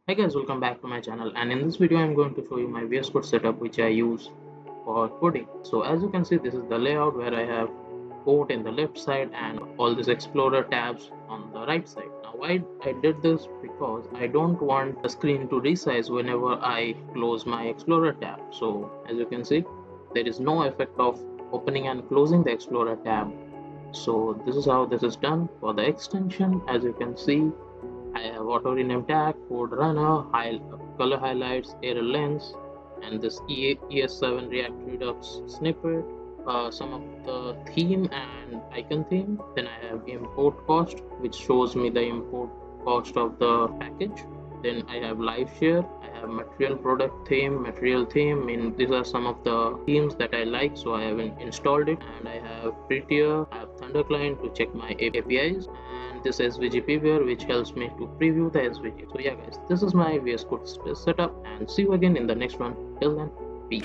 Hey guys, welcome back to my channel, and in this video I'm going to show you my VS Code setup which I use for coding. So as you can see, this is the layout where I have code in the left side and all these Explorer tabs on the right side. Now why I did this, because I don't want the screen to resize whenever I close my Explorer tab. So as you can see, there is no effect of opening and closing the Explorer tab. So this is how this is done. For the extension, as you can see, I have auto rename tag, code runner, color highlights, error lens, and this ES7 React Redux snippet, some of the theme and icon theme. Then I have import cost, which shows me the import cost of the package. Then I have live share, I have material product theme, material theme. These are some of the themes that I like, so I haven't installed it. And I have prettier, I have Thunder client to check my APIs, and this SVG previewer which helps me to preview the SVG. So yeah guys, this is my VS Code setup, and see you again in the next one. Till then, peace.